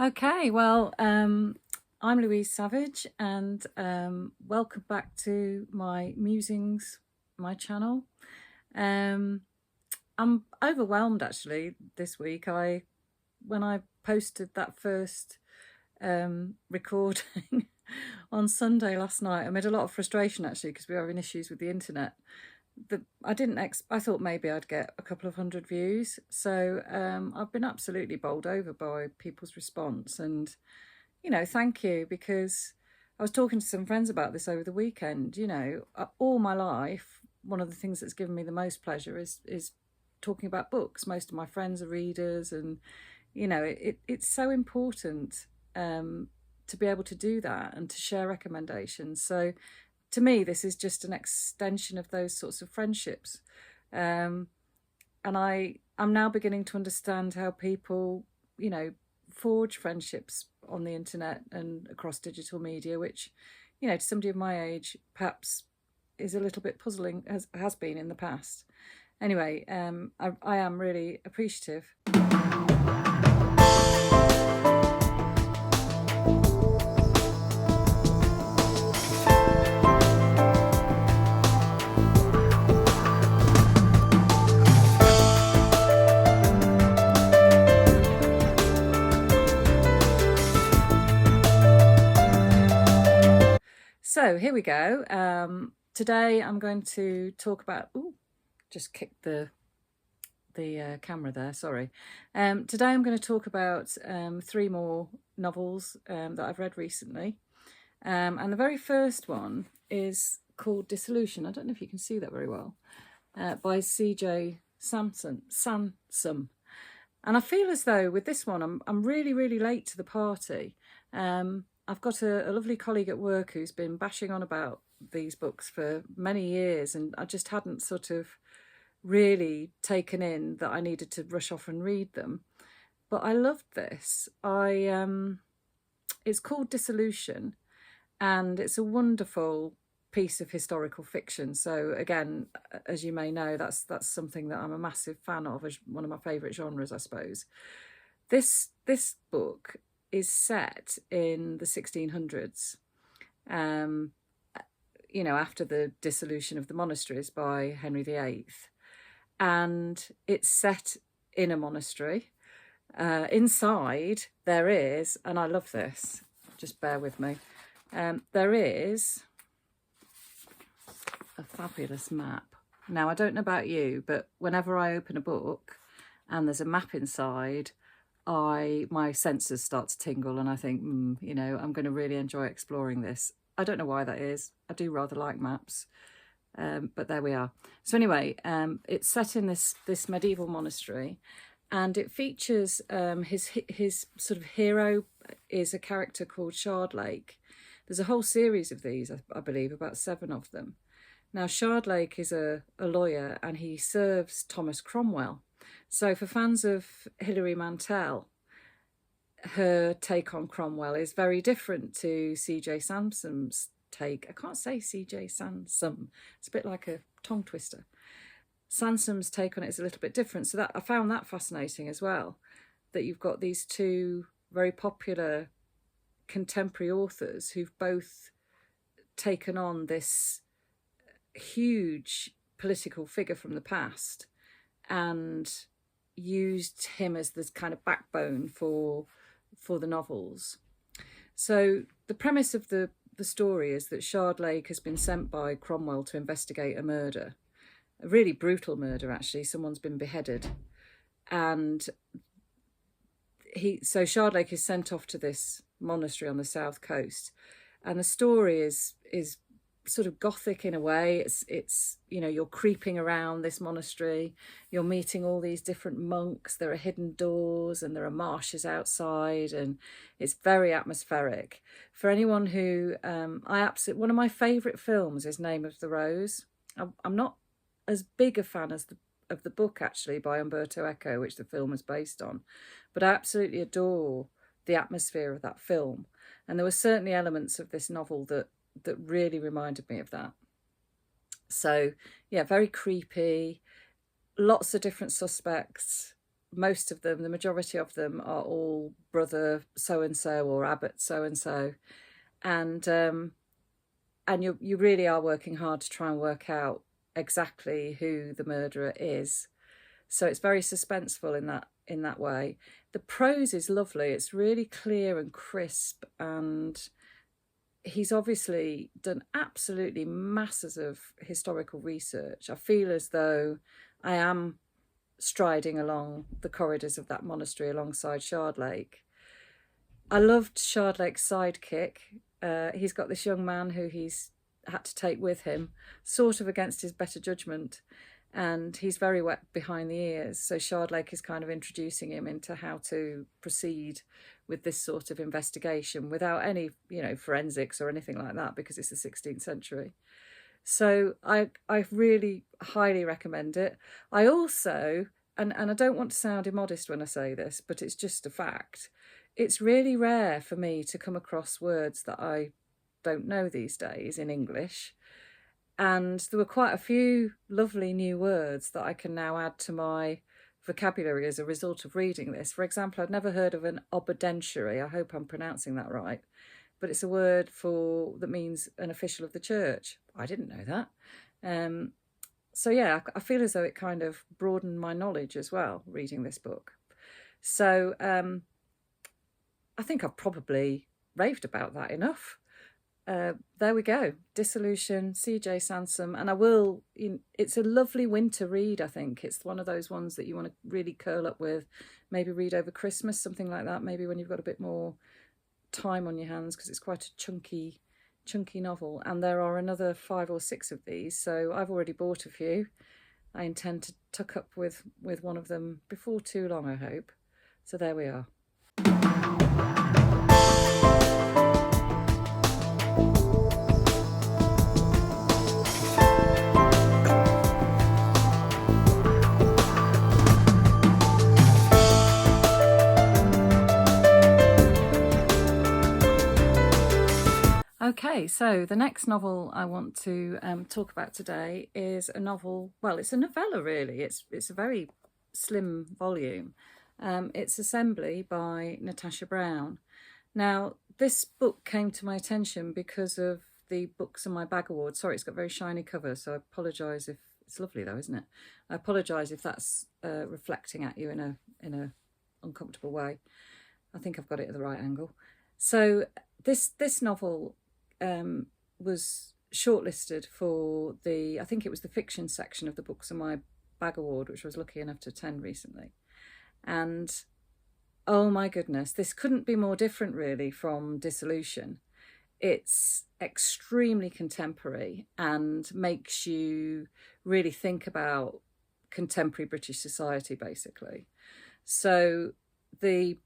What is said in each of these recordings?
Okay, well, I'm Louise Savage, and welcome back to my Musings, my channel. Um, I'm overwhelmed actually this week. When I posted that first recording on Sunday last night, I made a lot of frustration actually because we were having issues with the internet. I thought maybe I'd get a couple of hundred views. So I've been absolutely bowled over by people's response, and thank you, because I was talking to some friends about this over the weekend. All my life, one of the things that's given me the most pleasure is talking about books. Most of my friends are readers, and it's so important to be able to do that and to share recommendations. So to me, this is just an extension of those sorts of friendships. And I'm now beginning to understand how people, forge friendships on the internet and across digital media, which, to somebody of my age, perhaps is a little bit puzzling, has been in the past. Anyway, I am really appreciative. So here we go. Today I'm going to talk about, just kicked the camera there, sorry. Today I'm going to talk about three more novels that I've read recently. And the very first one is called Dissolution. I don't know if you can see that very well, by C.J. Sansom. And I feel as though with this one, I'm really, really late to the party. I've got a lovely colleague at work who's been bashing on about these books for many years, and I just hadn't sort of really taken in that I needed to rush off and read them. But I loved this. It's called Dissolution, and it's a wonderful piece of historical fiction. So again, as you may know, that's something that I'm a massive fan of, as one of my favourite genres, I suppose. This book is set in the 1600s, after the dissolution of the monasteries by Henry VIII. And it's set in a monastery. Inside there is, and I love this, just bear with me, there is a fabulous map. Now, I don't know about you, but whenever I open a book and there's a map inside, my senses start to tingle, and I think, I'm going to really enjoy exploring this. I don't know why that is. I do rather like maps, but there we are. So anyway, it's set in this medieval monastery, and it features his sort of hero is a character called Shardlake. There's a whole series of these, I believe, about 7 of them. Now, Shardlake is a lawyer, and he serves Thomas Cromwell. So for fans of Hilary Mantel, her take on Cromwell is very different to C.J. Sansom's take. I can't say C.J. Sansom. It's a bit like a tongue twister. Sansom's take on it is a little bit different. So I found that fascinating as well, that you've got these two very popular contemporary authors who've both taken on this huge political figure from the past and used him as this kind of backbone for the novels. So the premise of the story is that Shardlake has been sent by Cromwell to investigate a murder, a really brutal murder actually. Someone's been beheaded, and so Shardlake is sent off to this monastery on the south coast, and the story is sort of gothic in a way. It's you're creeping around this monastery, you're meeting all these different monks, there are hidden doors and there are marshes outside, and it's very atmospheric. For anyone who one of my favorite films is Name of the Rose. I'm not as big a fan of the book actually, by Umberto Eco, which the film is based on, but I absolutely adore the atmosphere of that film, and there were certainly elements of this novel that really reminded me of that. So yeah, very creepy, lots of different suspects, most of them, the majority of them, are all brother so-and-so or abbot so-and-so. And you really are working hard to try and work out exactly who the murderer is. So it's very suspenseful in that way. The prose is lovely. It's really clear and crisp, and he's obviously done absolutely masses of historical research. I feel as though I am striding along the corridors of that monastery alongside Shardlake. I loved Shardlake's sidekick. He's got this young man who he's had to take with him, sort of against his better judgment, and he's very wet behind the ears. So Shardlake is kind of introducing him into how to proceed with this sort of investigation without any, forensics or anything like that, because it's the 16th century. So I really highly recommend it. I also, and I don't want to sound immodest when I say this, but it's just a fact, it's really rare for me to come across words that I don't know these days in English. And there were quite a few lovely new words that I can now add to my vocabulary as a result of reading this. For example, I'd never heard of an obedentiary. I hope I'm pronouncing that right. But it's a word that means an official of the church. I didn't know that. So yeah, I feel as though it kind of broadened my knowledge as well, reading this book. So I think I've probably raved about that enough. There we go. Dissolution, C.J. Sansom. And it's a lovely winter read, I think. It's one of those ones that you want to really curl up with, maybe read over Christmas, something like that, maybe when you've got a bit more time on your hands, because it's quite a chunky novel. And there are another 5 or 6 of these, so I've already bought a few. I intend to tuck up with one of them before too long, I hope. So there we are. Okay, so the next novel I want to talk about today is a novel. Well, it's a novella, really. It's a very slim volume. It's Assembly by Natasha Brown. Now, this book came to my attention because of the Books on My Bag Award. Sorry, it's got a very shiny cover, so I apologise if it's lovely though, isn't it? I apologise if that's reflecting at you in a uncomfortable way. I think I've got it at the right angle. So this novel was shortlisted for I think it was the fiction section of the Books on My Bag Award, which I was lucky enough to attend recently. And oh my goodness, this couldn't be more different really from Dissolution. It's extremely contemporary and makes you really think about contemporary British society, basically. So the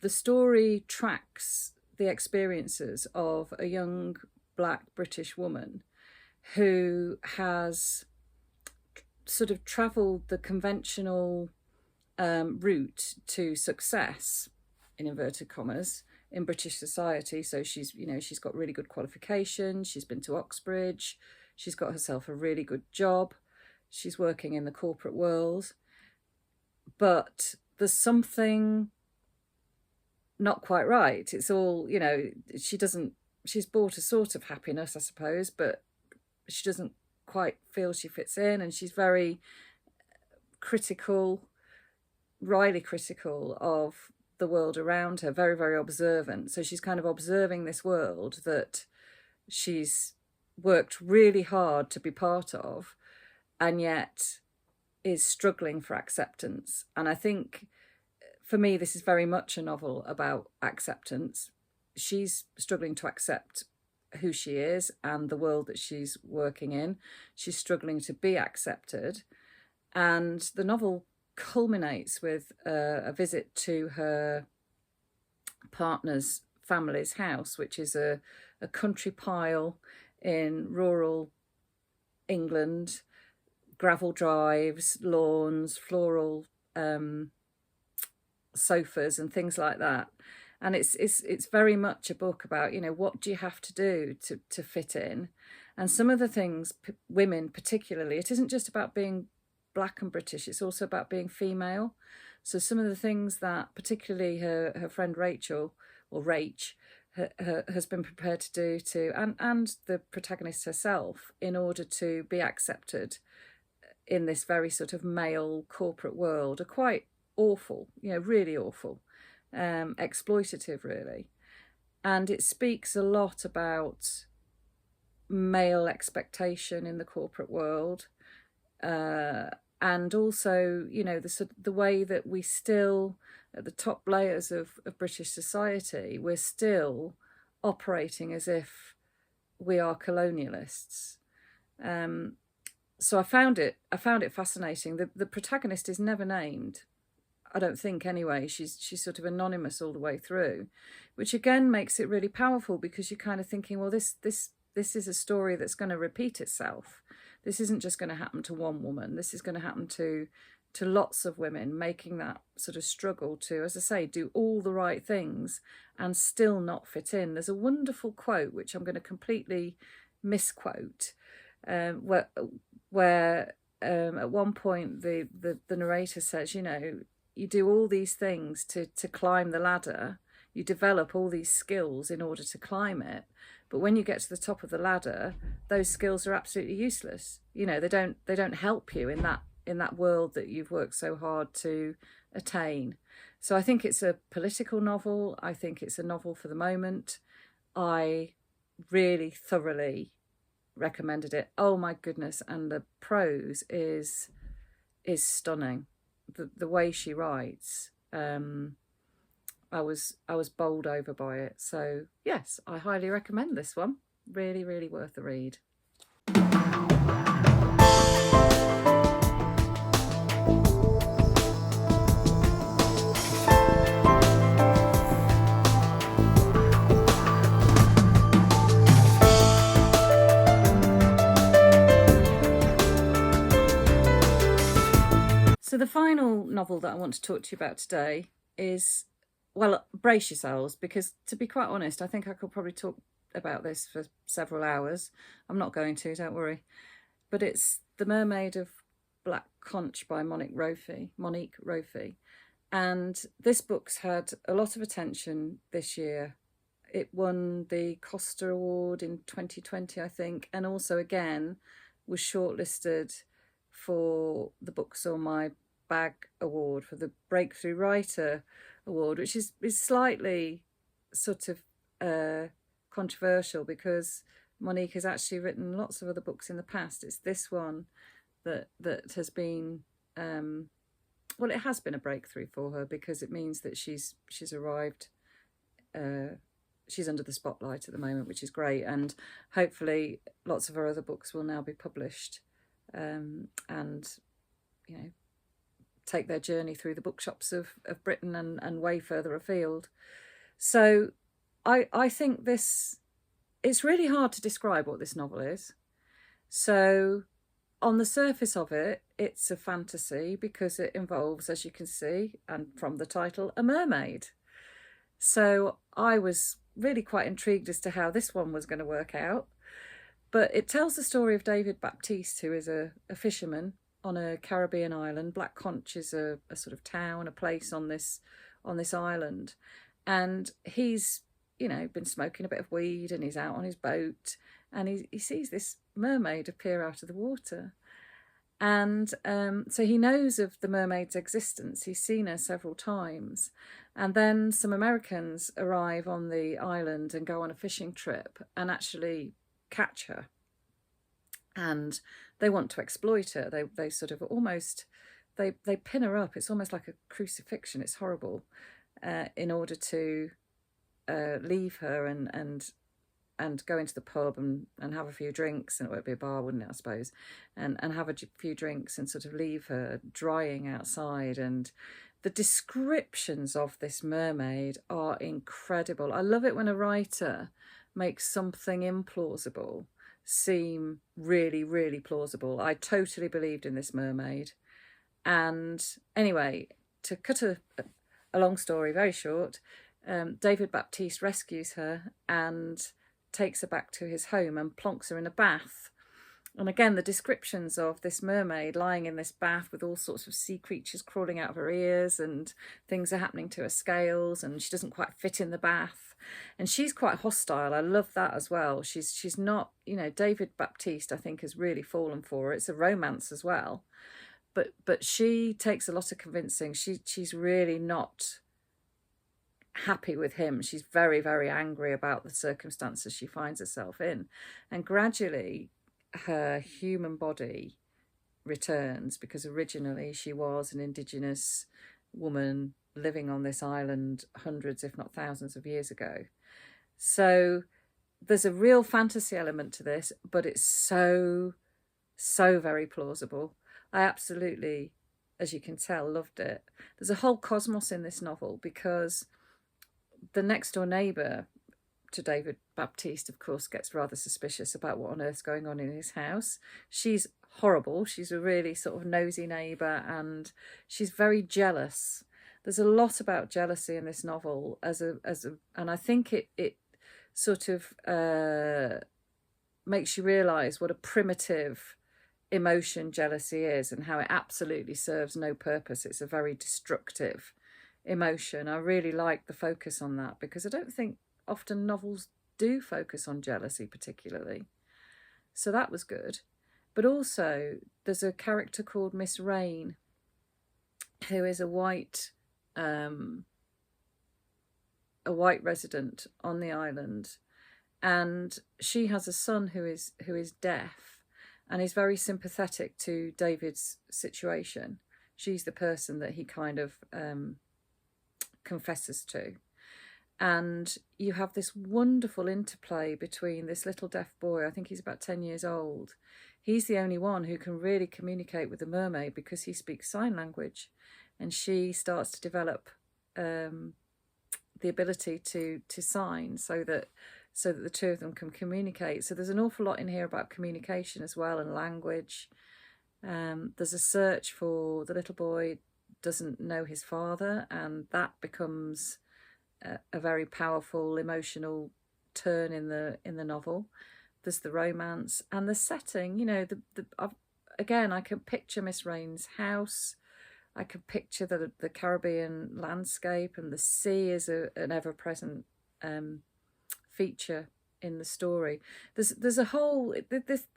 story tracks the experiences of a young Black British woman who has sort of travelled the conventional route to success, in inverted commas, in British society. So she's got really good qualifications, she's been to Oxbridge, she's got herself a really good job, she's working in the corporate world, but there's something not quite right. It's all, she's bought a sort of happiness, I suppose, but she doesn't quite feel she fits in, and she's very critical, wryly critical of the world around her, very, very observant. So she's kind of observing this world that she's worked really hard to be part of, and yet is struggling for acceptance. And I think for me, this is very much a novel about acceptance. She's struggling to accept who she is and the world that she's working in. She's struggling to be accepted. And the novel culminates with a visit to her partner's family's house, which is a country pile in rural England, gravel drives, lawns, floral sofas and things like that. And it's very much a book about, what do you have to do to fit in? And some of the things, women particularly, it isn't just about being Black and British, it's also about being female. So some of the things that particularly her friend Rachel, or Rach, has been prepared to do and the protagonist herself, in order to be accepted in this very sort of male corporate world, are quite awful, really awful, exploitative really. And it speaks a lot about male expectation in the corporate world, and also, the way that we still, at the top layers of British society, we're still operating as if we are colonialists. So I found it fascinating. The protagonist is never named, I don't think anyway. She's sort of anonymous all the way through, which again makes it really powerful, because you're kind of thinking, well, this is a story that's going to repeat itself. This isn't just going to happen to one woman. This is going to happen to lots of women, making that sort of struggle to, as I say, do all the right things and still not fit in. There's a wonderful quote, which I'm going to completely misquote, where at one point the narrator says, you do all these things to climb the ladder. You develop all these skills in order to climb it. But when you get to the top of the ladder, those skills are absolutely useless. They don't help you in that world that you've worked so hard to attain. So I think it's a political novel. I think it's a novel for the moment. I really thoroughly recommended it. Oh my goodness. And the prose is stunning. The way she writes, I was bowled over by it. So yes, I highly recommend this one. Really, really worth the read. So the final novel that I want to talk to you about today is, well, brace yourselves, because to be quite honest, I think I could probably talk about this for several hours. I'm not going to, don't worry. But it's The Mermaid of Black Conch by Monique Roffey. And this book's had a lot of attention this year. It won the Costa Award in 2020, I think, and also again was shortlisted for the Books on My Bag Award, for the Breakthrough Writer Award, which is slightly sort of controversial, because Monique has actually written lots of other books in the past. It's this one that has been, well, it has been a breakthrough for her, because it means that she's arrived, she's under the spotlight at the moment, which is great. And hopefully lots of her other books will now be published, and take their journey through the bookshops of Britain and way further afield. So I think it's really hard to describe what this novel is. So on the surface of it, it's a fantasy, because it involves, as you can see, and from the title, a mermaid. So I was really quite intrigued as to how this one was going to work out. But it tells the story of David Baptiste, who is a fisherman on a Caribbean island. Black Conch is a sort of town, a place on this island. And he's, been smoking a bit of weed, and he's out on his boat, and he sees this mermaid appear out of the water. And so he knows of the mermaid's existence. He's seen her several times. And then some Americans arrive on the island and go on a fishing trip and actually catch her. And they want to exploit her. They sort of almost, they pin her up. It's almost like a crucifixion. It's horrible, in order to leave her and go into the pub and have a few drinks. And it would be a bar, wouldn't it, I suppose, and have a few drinks and sort of leave her drying outside. And the descriptions of this mermaid are incredible. I love it when a writer makes something implausible seem really, really plausible. I totally believed in this mermaid. And anyway, to cut a long story very short, David Baptiste rescues her and takes her back to his home and plonks her in a bath. And again, the descriptions of this mermaid lying in this bath with all sorts of sea creatures crawling out of her ears, and things are happening to her scales, and she doesn't quite fit in the bath. And she's quite hostile. I love that as well. She's not, you know, David Baptiste, I think, has really fallen for her. It's a romance as well. But she takes a lot of convincing. She's really not happy with him. She's very, very angry about the circumstances she finds herself in. And gradually her human body returns, because originally she was an indigenous woman living on this island hundreds, if not thousands of years ago. So there's a real fantasy element to this, but it's so very plausible. I absolutely, as you can tell, loved it. There's a whole cosmos in this novel, because the next door neighbour to David Baptiste, of course, gets rather suspicious about what on earth's going on in his house. She's horrible. She's a really sort of nosy neighbour, and she's very jealous. There's a lot about jealousy in this novel, and I think it sort of makes you realise what a primitive emotion jealousy is, and how it absolutely serves no purpose. It's a very destructive emotion. I really like the focus on that, because I don't think often novels do focus on jealousy particularly. So that was good. But also there's a character called Miss Rain, who is a white resident on the island, and she has a son who is deaf, and is very sympathetic to David's situation. She's the person that he kind of confesses to. And you have this wonderful interplay between this little deaf boy. I think he's about 10 years old. He's the only one who can really communicate with the mermaid, because he speaks sign language, and she starts to develop the ability to sign, so that the two of them can communicate. So there's an awful lot in here about communication as well, and language. There's a search for the little boy doesn't know his father, and that becomes a very powerful emotional turn in the novel. There's the romance and the setting. You know, again, I can picture Miss Rain's house. I can picture the Caribbean landscape, and the sea is an ever-present feature in the story. There's a whole,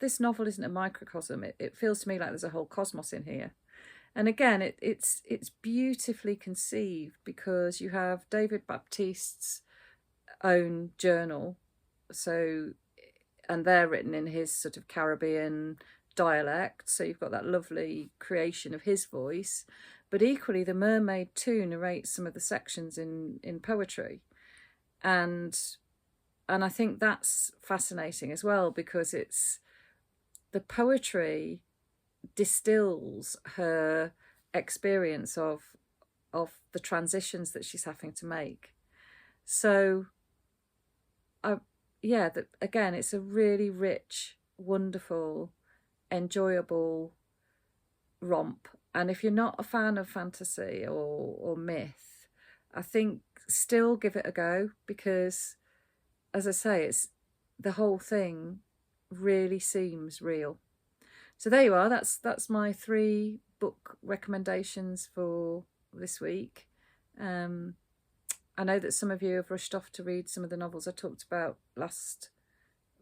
this novel isn't a microcosm. It feels to me like there's a whole cosmos in here. And again, it's beautifully conceived, because you have David Baptiste's own journal, and they're written in his sort of Caribbean dialect, so you've got that lovely creation of his voice. But equally, the Mermaid too narrates some of the sections in poetry, and I think that's fascinating as well, because it's the poetry distills her experience of the transitions that she's having to make. So again, it's a really rich, wonderful, enjoyable romp. And if you're not a fan of fantasy or myth, I think still give it a go, because, as I say, it's the whole thing really seems real. So there you are. That's my 3 book recommendations for this week. I know that some of you have rushed off to read some of the novels I talked about last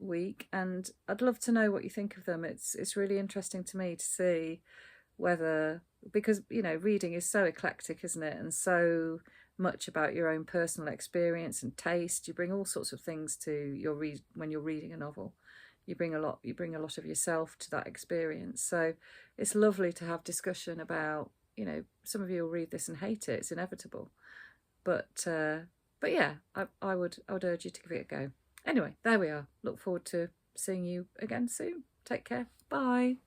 week, and I'd love to know what you think of them. It's really interesting to me to see whether, because, you know, reading is so eclectic, isn't it, and so much about your own personal experience and taste. You bring all sorts of things to your when you're reading a novel. You bring a lot of yourself to that experience. So it's lovely to have discussion about, you know, some of you will read this and hate it. It's inevitable. But yeah, I would urge you to give it a go. Anyway, there we are. Look forward to seeing you again soon. Take care. Bye.